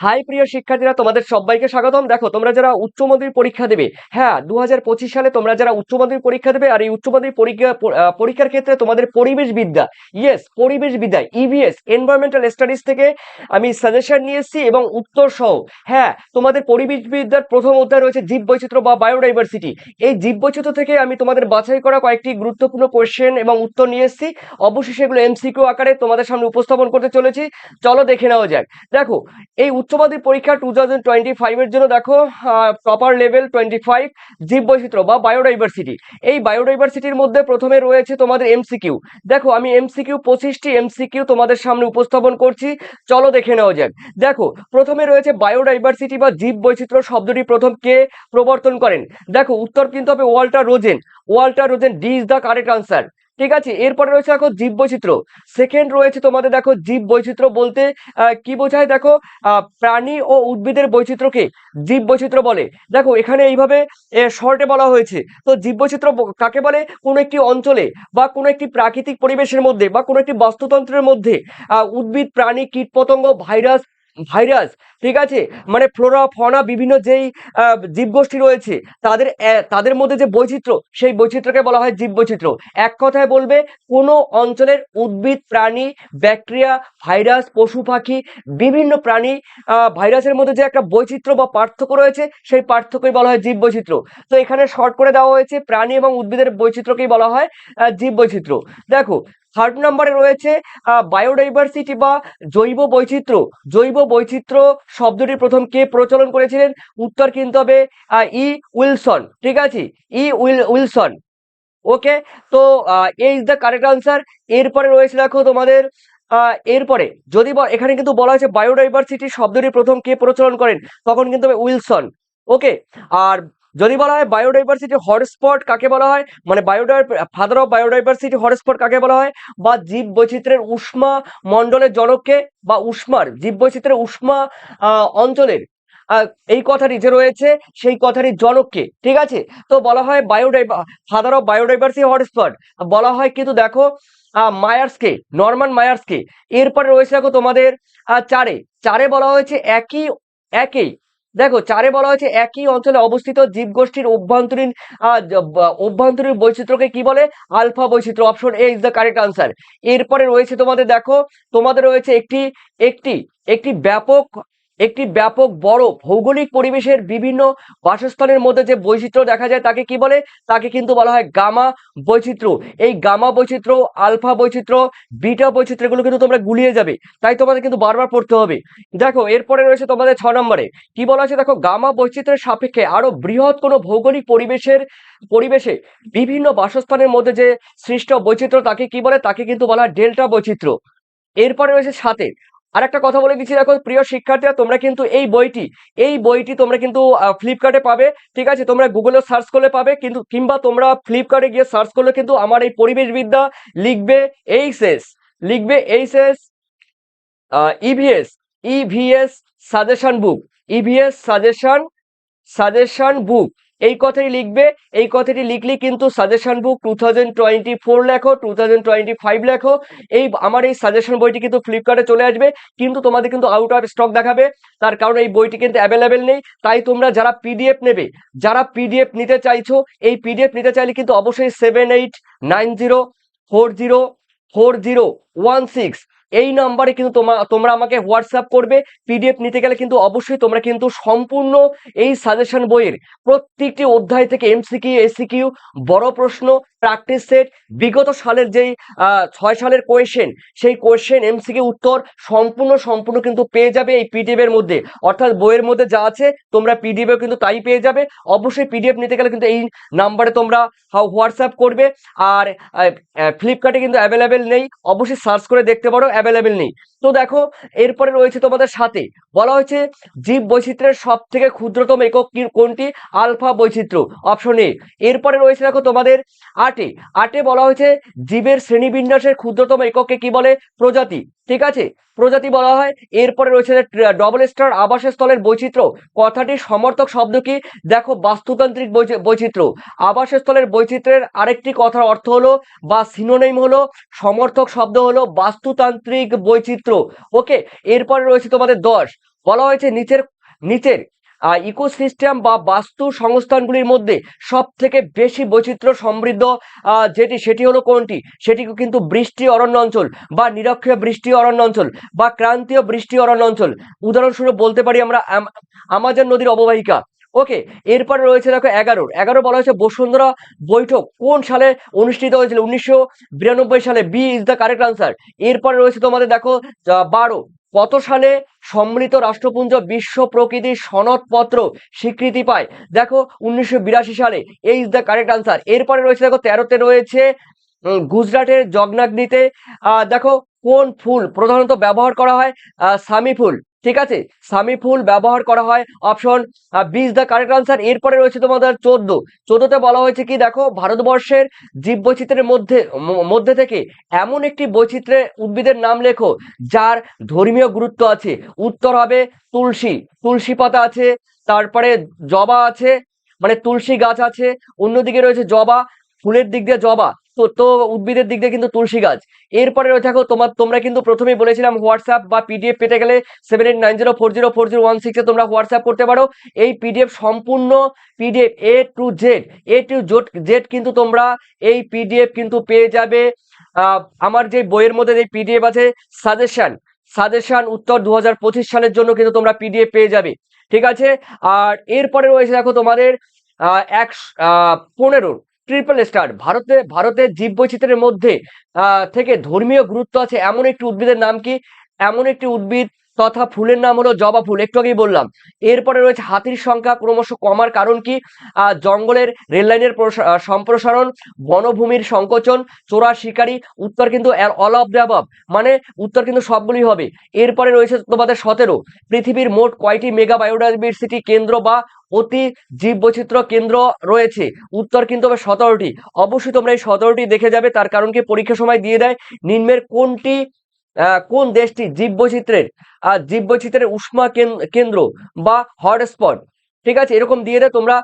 High প্রিয় শিক্ষার্থীরা, তোমাদের সবাইকে স্বাগতম। দেখো, তোমরা যারা উচ্চ মাধ্যমিক পরীক্ষা দেবে, হ্যাঁ 2025 সালে তোমরা যারা উচ্চ মাধ্যমিক পরীক্ষা দেবে, আর এই উচ্চ মাধ্যমিক পরীক্ষার ক্ষেত্রে তোমাদের পরিবেশ বিদ্যা, পরিবেশ বিদ্যা ইভিএস এনভায়রনমেন্টাল স্টাডিজ থেকে আমি সাজেশন নিয়ে এসেছি এবং উত্তর সহ। হ্যাঁ, তোমাদের পরিবেশ বিদ্যার প্রথম অধ্যায় রয়েছে জীব বৈচিত্র্য বা বায়োডাইভার্সিটি। এই জীব বৈচিত্র্য থেকে আমি তোমাদের বাছাই করা কয়েকটি গুরুত্বপূর্ণ কোশ্চেন এবং উত্তর নিয়ে এসেছি। অবশ্যই সেগুলো এমসিকিউ আকারে তোমাদের সামনে উপস্থাপন করতে চলেছি। চলো দেখে নেওয়া যাক। দেখো, এই উচ্চ মাধ্যমিক পরীক্ষা 2025 এর জন্য দেখো প্রপার লেভেল 25 জীব বৈচিত্র্য বা বায়োডাইভার্সিটি। এই বায়োডাইভার্সিটির মধ্যে প্রথমে রয়েছে তোমাদের এমসিকিউ। দেখো, আমি এমসিকিউ 25টি এমসিকিউ তোমাদের সামনে উপস্থাপন করছি। চলো দেখে নেওয়া যাক। দেখো, প্রথমে রয়েছে বায়োডাইভার্সিটি বা জীব বৈচিত্র্য শব্দটি প্রথম কে প্রবর্তন করেন? দেখো, উত্তর কিন্তু হবে Walter Rosen. Walter Rosen, D is the correct answer. ঠিক আছে, এরপরে রয়েছে দেখো জীব বৈচিত্র্য। সেকেন্ড রয়েছে তোমাদের, দেখো জীব বৈচিত্র্য বলতে কি বোঝায়? দেখো, প্রাণী ও উদ্ভিদের বৈচিত্র্যকে জীব বৈচিত্র্য বলে। দেখো, এখানে এইভাবে শর্টে বলা হয়েছে। তো জীব বৈচিত্র্য কাকে বলে? কোনো একটি অঞ্চলে বা কোনো একটি প্রাকৃতিক পরিবেশের মধ্যে বা কোনো একটি বাস্তুতন্ত্রের মধ্যে উদ্ভিদ, প্রাণী, কীটপতঙ্গ, ভাইরাস ভাইরাস ঠিক আছে, মানে ফ্লোরা ফনা বিভিন্ন যেই জীবগোষ্ঠী রয়েছে, তাদের মধ্যে যে বৈচিত্র্য, সেই বৈচিত্র্যকে বলা হয় জীব বৈচিত্র্য। এক কথায় বলবে, কোনো অঞ্চলের উদ্ভিদ, প্রাণী, ব্যাকটেরিয়া, ভাইরাস, পশু পাখি, বিভিন্ন প্রাণী, ভাইরাসের মধ্যে যে একটা বৈচিত্র্য বা পার্থক্য রয়েছে, সেই পার্থক্যই বলা হয় জীব বৈচিত্র্য। তো এখানে শর্ট করে দেওয়া হয়েছে, প্রাণী এবং উদ্ভিদের বৈচিত্র্যকেই বলা হয় জীব বৈচিত্র্য। দেখো, থার্ড নম্বরে রয়েছে বায়োডাইভার্সিটি বা জৈব বৈচিত্র্য। জৈব বৈচিত্র্য শব্দটি প্রথম কে প্রচলন করেছিলেন? উত্তর কিন্তু হবে ই উইলসন। ঠিক আছে, উইলসন। ওকে, তো এ ইজ দ্য কারেক্ট আনসার। এরপরে রয়েছে দেখো তোমাদের এরপরে যদি এখানে কিন্তু বলা হয়েছে বায়োডাইভার্সিটি শব্দটি প্রথম কে প্রচলন করেন, তখন কিন্তু হবে উইলসন। ওকে, আর যদি বলা হয় বায়োডাইভার্সিটি হটস্পট কাকে বলা হয়, মানে ফাদার অফ বায়োডাইভার্সিটি হটস্পট কাকে বলা হয়, বা জীব বৈচিত্র্যের উষ্মা মণ্ডলের জনককে, বা উষ্মার জীব বৈচিত্র্যের উষ্মা অঞ্চলের এই কথাটি যে রয়েছে, সেই কথাটির জনককে। ঠিক আছে, তো বলা হয় ফাদার অফ বায়োডাইভার্সিটি হটস্পট বলা হয় কিন্তু দেখো মায়ার্সকে, নরমান মায়ার্সকে। এরপরে রয়েছে দেখো তোমাদের চারে চারে বলা হয়েছে একই একই দেখো, চারে বলা হয়েছে একই অঞ্চলে অবস্থিত জীবগোষ্ঠীর অভ্যন্তরীণ বৈচিত্র্যকে কি বলে? আলফা বৈচিত্র্য। Option A is the correct answer. এরপরে রয়েছে তোমাদের, দেখো তোমাদের রয়েছে একটি একটি একটি ব্যাপক বড় ভৌগোলিক পরিবেশের বিভিন্ন বাসস্থানের মধ্যে যে বৈচিত্র্য দেখা যায়, তাকে কি বলে? তাকে কিন্তু বলা হয় গামা বৈচিত্র্য। এই গামা বৈচিত্র্য, আলফা বৈচিত্র্য, বিটা বৈচিত্র্য, এগুলো কিন্তু তোমরা গুলিয়ে যাবে, তাই তোমাদের কিন্তু বারবার পড়তে হবে। দেখো, এরপরে রয়েছে তোমাদের 6 নম্বরে কি বলা আছে? দেখো, গামা বৈচিত্র্যের সাপেক্ষে আরো বৃহৎ কোনো ভৌগোলিক পরিবেশে বিভিন্ন বাসস্থানের মধ্যে যে সৃষ্ট বৈচিত্র্য, তাকে কি বলে? তাকে কিন্তু বলা হয় ডেল্টা বৈচিত্র্য। এরপরে রয়েছে সাথে আর একটা কথা বলে দিচ্ছি। দেখো প্রিয় শিক্ষার্থীরা, তোমরা কিন্তু এই বইটি তোমরা কিন্তু ফ্লিপকার্টে পাবে। ঠিক আছে, তোমরা গুগলে সার্চ করলে পাবে, কিন্তু কিংবা তোমরা ফ্লিপকার্টে গিয়ে সার্চ করলে কিন্তু আমার এই পরিবেশ বিদ্যা লিখবে এইচএস, ইভিএস, ইভিএস সাজেশন বুক, ইভিএস সাজেশন বুক, এই কথাটি লিখবে। এই কথাটি লিখলে কিন্তু সাজেশন বুক 2024 লেখো, 2025 লেখো, এই আমার এই সাজেশন বইটি কিন্তু ফ্লিপকার্টে চলে আসবে। কিন্তু তোমাদের কিন্তু আউট অফ স্টক দেখাবে, তার কারণ এই বইটি কিন্তু অ্যাভেলেবেল নেই। তাই তোমরা যারা পিডিএফ নেবে, যারা পিডিএফ নিতে চাইছো, এই পিডিএফ নিতে চাইলে কিন্তু অবশ্যই 7890404016 এই নাম্বারে কিন্তু তোমরা আমাকে হোয়াটসঅ্যাপ করবে। পিডিএফ নিতে গেলে কিন্তু অবশ্যই তোমরা কিন্তু সম্পূর্ণ এই সাজেশন বইয়ের প্রত্যেকটি অধ্যায় থেকে এমসিকিউ, এসিকিউ, বড় প্রশ্ন, প্র্যাকটিস সেট, বিগত সালের যেই 6 সালের কোয়েশ্চেন, সেই কোয়েশ্চেন এমসিকিউ উত্তর সম্পূর্ণ কিন্তু পেয়ে যাবে এই পিডিএফ এর মধ্যে। অর্থাৎ বইয়ের মধ্যে যা আছে তোমরা পিডিএফ কিন্তু তাই পেয়ে যাবে। অবশ্যই পিডিএফ নিতে গেলে কিন্তু এই নাম্বারে তোমরা হোয়াটসঅ্যাপ করবে। আর ফ্লিপকার্টে কিন্তু অ্যাভেলেবেল নেই, অবশ্যই সার্চ করে দেখতে পারো, অ্যাভেলেবেল নেই। তো দেখো, এরপরে রয়েছে তোমাদের সাথে বলা হয়েছে জীব বৈচিত্র্যের সব থেকে ক্ষুদ্রতম একক কোনটি? আলফা বৈচিত্র্য। Option A. এরপরে রয়েছে দেখো তোমাদের আটে বলা হয়েছে জীবের শ্রেণীবিন্যাসের ক্ষুদ্রতম এককে কি বলে? প্রজাতি। ঠিক আছে, প্রজাতি বলা হয়। এরপরে রয়েছে ডবল স্টার আবাসস্থলের বৈচিত্র্য, কথাটির সমর্থক শব্দ কি? দেখো, বাস্তুতান্ত্রিক বৈচিত্র্য। আবাসস্থলের বৈচিত্র্যের আরেকটি কথার অর্থ হলো বা সিনোনিম হলো, সমর্থক শব্দ হলো বাস্তুতান্ত্রিক বৈচিত্র্য। ওকে, এরপরে রয়েছে তোমাদের 10 বলা হয়েছে নিচের নিচের ইকোসিস্টেম বা বাস্তু সংস্থানগুলির মধ্যে সব থেকে বেশি বৈচিত্র্য সমৃদ্ধ সেটি হলো কোনটি? সেটি কিন্তু বৃষ্টি অরণ্য অঞ্চল বা নিরক্ষীয় বৃষ্টি অরণ্য অঞ্চল বা ক্রান্তীয় বৃষ্টি অরণ্য অঞ্চল। উদাহরণস্বরূপ বলতে পারি আমরা আমাজন নদীর অববাহিকা। ওকে, এরপরে রয়েছে দেখো 11 বলা হয়েছে বসুন্ধরা বৈঠক কোন সালে অনুষ্ঠিত হয়েছিল? 1992 সালে। B is the correct answer. এরপরে রয়েছে তোমাদের দেখো 12 কত সালে সম্মিলিত রাষ্ট্রপুঞ্জ বিশ্ব প্রকৃতি সনদপত্র স্বীকৃতি পায়? দেখো 1982 সালে। এই ইজ দ্য কারেক্ট আনসার। এরপরে রয়েছে দেখো 13তে রয়েছে গুজরাটের জগন্নাথনিতে দেখো কোন ফুল প্রধানত ব্যবহার করা হয়? সামি ফুল। ঠিক আছে, সামি ফুল ব্যবহার করা হয়। Option B is the correct answer. এরপরে রয়েছে তোমাদের 14তে বলা হয়েছে কি? দেখো ভারতবর্ষের জীববৈচিত্র্যের মধ্যে থেকে এমন একটি বৈচিত্র্যের উদ্ভিদের নাম লেখো যার ধর্মীয় গুরুত্ব আছে। উত্তর হবে তুলসী। তুলসী পাতা আছে, তারপরে জবা আছে, মানে তুলসী গাছ আছে, অন্যদিকে রয়েছে জবা, ফুলের দিক দিয়ে জবা, তো উদ্ভিদের দিক দিয়ে কিন্তু তুলসী গাছ। এরপরে রয়েছে দেখো তোমরা কিন্তু প্রথমেই বলেছিলাম হোয়াটসঅ্যাপ বা পিডিএফ পেতে গেলে 7890404016 তোমরা হোয়াটসঅ্যাপ করতে পারো। এই পিডিএফ সম্পূর্ণ পিডিএফ এ টু জেড কিন্তু তোমরা এই পিডিএফ কিন্তু পেয়ে যাবে আমার যে বইয়ের মধ্যে যে পিডিএফ আছে সাজেশন উত্তর 2025 সালের জন্য কিন্তু তোমরা পিডিএফ পেয়ে যাবে। ঠিক আছে, আর এরপরে রয়েছে দেখো তোমাদের 15 ট্রিপল স্টার। ভারতের জীববৈচিত্র্যের মধ্যে থেকে ধর্মীয় গুরুত্ব আছে এমন একটি উদ্ভিদের নাম কি? এমন একটি উদ্ভিদ তথা ফুলের নাম হলো জবা ফুল, একটু আগেই বললাম। এরপরে রয়েছে হাতির সংখ্যা ক্রমশ কমার কারণ কি? জঙ্গলের রেললাইনের সম্প্রসারণ, বনভূমির সংকোচন, চোরা শিকারী। উত্তর কিন্তু অল অফ দ্য অ্যাবভ, মানে উত্তর কিন্তু সবগুলি হবে। এরপরে রয়েছে তোমাদের 17 পৃথিবীর মোট কয়টি মেগা বায়োডাইভার্সিটি কেন্দ্র বা অতি জীববৈচিত্র্য কেন্দ্র রয়েছে? উত্তর কিন্তু হবে 17টি। অবশ্যই তোমরা এই 17টি দেখে যাবে, তার কারণ কি পরীক্ষার সময় দিয়ে দেয় নিম্নের কোন দেশটি জীববৈচিত্র্যের উষ্মা কেন্দ্র বা হটস্পট। ঠিক আছে, এরকম দিয়ে দেয় তোমরা।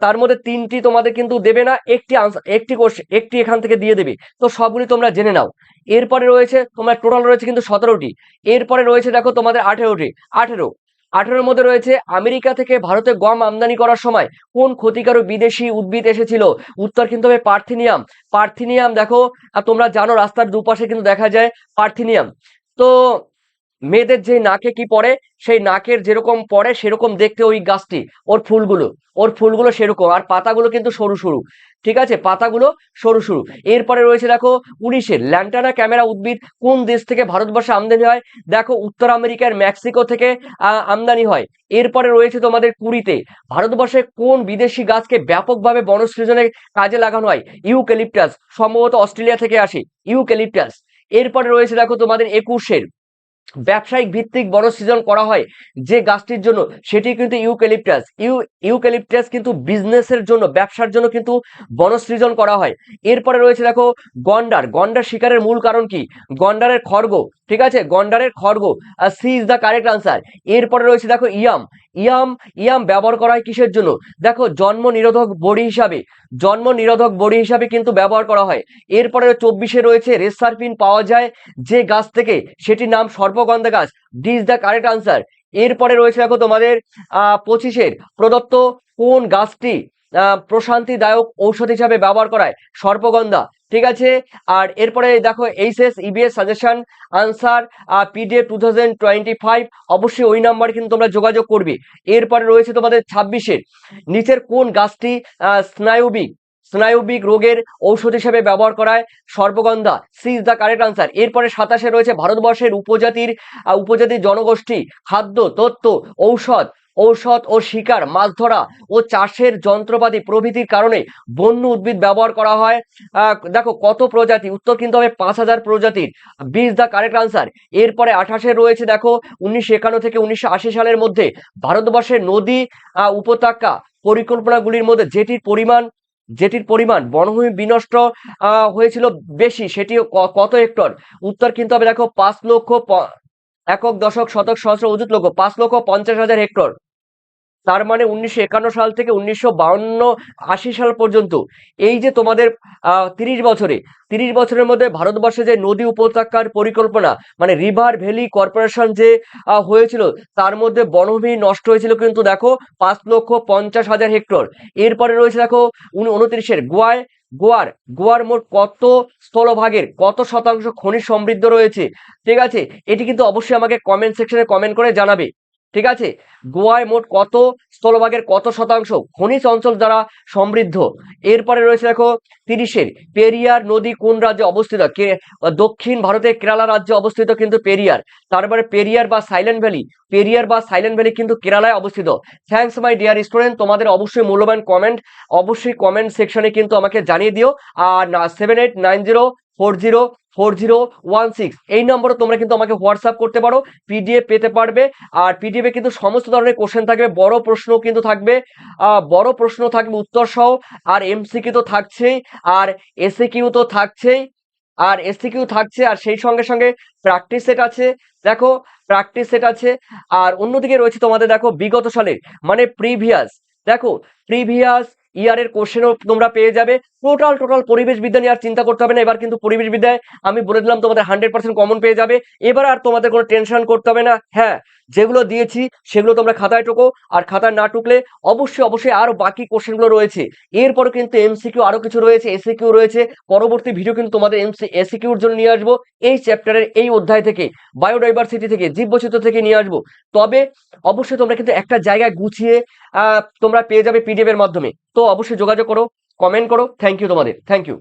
তার মধ্যে 3টি তোমাদের কিন্তু দেবে না, একটি এখান থেকে দিয়ে দেবে। তো সবগুলি তোমরা জেনে নাও। এরপরে রয়েছে তোমার টোটাল রয়েছে কিন্তু 17টি। এরপরে রয়েছে দেখো তোমাদের 18 মধ্যে রয়েছে আমেরিকা থেকে ভারতে গম আমদানি করার সময় কোন ক্ষতিকারক বিদেশি উদ্ভিদ এসেছিল? উত্তর কিন্তু হবে পার্থিনিয়াম। দেখো তোমরা জানো রাস্তার দুপাশে কিন্তু দেখা যায় পার্থিনিয়াম। তো মেয়েদের যে নাকে কি পড়ে, সেই নাকের যেরকম পড়ে সেরকম দেখতে ওই গাছটি, ওর ফুলগুলো সেরকম, আর পাতাগুলো কিন্তু সরু সরু। ঠিক আছে, পাতাগুলো সরু সরু। এরপরে রয়েছে দেখো 19 ল্যান্টানা ক্যামেরা উদ্ভিদ কোন দেশ থেকে ভারতবর্ষে আমদানি হয়? দেখো উত্তর আমেরিকার মেক্সিকো থেকে আমদানি হয়। এরপরে রয়েছে তোমাদের 20 ভারতবর্ষে কোন বিদেশি গাছকে ব্যাপকভাবে বনসৃজনের কাজে লাগানো হয়? ইউক্যালিপটাস, সম্ভবত অস্ট্রেলিয়া থেকে আসে ইউক্যালিপটাস। এরপরে রয়েছে দেখো তোমাদের 21 ব্যবসায়িক ভিত্তিক বনসৃজন করা হয় যে গাছটির জন্য, সেটি কিন্তু ইউক্যালিপটাস কিন্তু বিজনেসের জন্য, ব্যবসার জন্য কিন্তু বনসৃজন করা হয়। এরপরে রয়েছে দেখো গন্ডার শিকারের মূল কারণ কি? গন্ডারের খড়গ। ঠিক আছে, গন্ডারের খড়গ। C is the correct answer. এরপরে রয়েছে দেখো ইয়াম ব্যবহার করা হয় কিসের জন্য? দেখো জন্ম নিরোধক বড়ি হিসাবে কিন্তু ব্যবহার করা হয়। এরপরে 24 রয়েছে রেসারপিন পাওয়া যায় যে গাছ থেকে, সেটির নাম সর্পগন্ধা গাছ। D is the correct answer. এরপরে রয়েছে দেখো তোমাদের 25 প্রদত্ত কোন গাছটি প্রশান্তিদায়ক ঔষধ হিসাবে ব্যবহার করায়? সর্পগন্ধা। ঠিক আছে, আর এরপরে দেখো HS EBS suggestion answer PDF 2025, অবশ্যই ওই নাম্বার কিন্তু তোমরা যোগাযোগ করবে। এরপরে রয়েছে তোমাদের 26 নিচের কোন গাছটি স্নায়বিক রোগের ঔষধ হিসেবে ব্যবহার করায়? সর্পগন্ধা। C is the correct answer. এরপরে 27 রয়েছে ভারতবর্ষের উপজাতির জনগোষ্ঠী খাদ্য তত্ত্ব ঔষধ ও শিকার, মাছ ধরা ও চাষের যন্ত্রপাতি প্রভৃতির কারণে বন্য উদ্ভিদ ব্যবহার করা হয়। দেখো কত প্রজাতি? উত্তর কিন্তু হবে 5000 প্রজাতির। B is the correct answer. এরপরে 28 রয়েছে দেখো 1951 থেকে 1980 সালের মধ্যে ভারতবর্ষের নদী উপত্যকা পরিকল্পনাগুলির মধ্যে যেটির পরিমাণ বনভূমি বিনষ্ট হয়েছিল বেশি, সেটি কত হেক্টর? উত্তর কিন্তু হবে দেখো 5 লক্ষ একক দশক শতক সহস্র অযুত লক্ষ, 5,50,000 হেক্টর। তার মানে 1951 সাল থেকে 1952-80 সাল পর্যন্ত এই যে তোমাদের 30 বছরে 30 বছরের মধ্যে ভারতবর্ষে যে নদী উপত্যকার পরিকল্পনা মানে রিভার ভ্যালি কর্পোরেশন যে হয়েছিল, তার মধ্যে বনভূমি নষ্ট হয়েছিল কিন্তু দেখো 5,50,000 হেক্টর। এরপরে রয়েছে দেখো 29-এর গোয়ার গোয়ার মোট কত স্থলভাগের কত শতাংশ খনিজ সমৃদ্ধ রয়েছে, ঠিক আছে? এটি কিন্তু অবশ্যই আমাকে কমেন্ট সেকশনে কমেন্ট করে জানাবে, ঠিক আছে? গোয়ায় মোট কত স্থলভাগের কত শতাংশ খনিজ অঞ্চল দ্বারা সমৃদ্ধ। এরপরে রয়েছে দেখো 30-এর পেরিয়ার নদী কোন রাজ্যে অবস্থিত? দক্ষিণ ভারতের কেরালা রাজ্যে অবস্থিত কিন্তু পেরিয়ার। তারপরে পেরিয়ার বা সাইলেন্ট ভ্যালি কিন্তু কেরালায় অবস্থিত। থ্যাংকস মাই ডিয়ার স্টুডেন্ট, তোমাদের অবশ্যই মূল্যবান কমেন্ট অবশ্যই কমেন্ট সেকশনে কিন্তু আমাকে জানিয়ে দিও। আর 7890404016 এই নম্বরে তোমরা কিন্তু আমাকে হোয়াটসঅ্যাপ করতে পারো, পিডিএফ পেতে পারবে। আর পিডিএফ এ কিন্তু সমস্ত ধরনের কোশ্চেন থাকবে, বড় প্রশ্ন কিন্তু থাকবে, বড় প্রশ্ন থাকবে উত্তর সহ, আর এমসিকিউ তো থাকছেই, আর এসএকিউ তো থাকছেই, আর এসিকিউ থাকছে, আর সেই সঙ্গে সঙ্গে প্র্যাকটিস সেট আছে। দেখো প্র্যাকটিস সেট আছে। আর অন্যদিকে রয়েছে তোমাদের দেখো বিগত সালের মানে প্রিভিয়াস ইয়ারের কোশ্চেনও তোমরা পেয়ে যাবে। টোটাল পরিবেশ বিদ্যা নিয়ে আর চিন্তা করতে হবে না। এবার কিন্তু পরিবেশ বিদ্যায় আমি বলে দিলাম তোমাদের 100% কমন পেয়ে যাবে। এবার আর তোমাদের কোনো টেনশন করতে হবে না। হ্যাঁ, যেগুলো দিয়েছি সেগুলো তোমরা খাতায় টুকো, আর খাতায় না টুকলে অবশ্যই আরো বাকি কোশ্চেনগুলো রয়েছে। এরপরে কিন্তু এমসিকিউ আরো কিছু রয়েছে, এসিকিউ রয়েছে। পরবর্তী ভিডিও কিন্তু তোমাদের এসিকিউর জন্য নিয়ে আসবো এই চ্যাপ্টারের এই অধ্যায় থেকে, বায়োডাইভার্সিটি থেকে, জীববৈচিত্র্য থেকে নিয়ে আসবো। তবে অবশ্যই তোমরা কিন্তু একটা জায়গায় গুছিয়ে তোমরা পেয়ে যাবে পিডিএফ এর মাধ্যমে। তো অবশ্যই যোগাযোগ করো, কমেন্ট করো। থ্যাংক ইউ তোমাদের, থ্যাংক ইউ।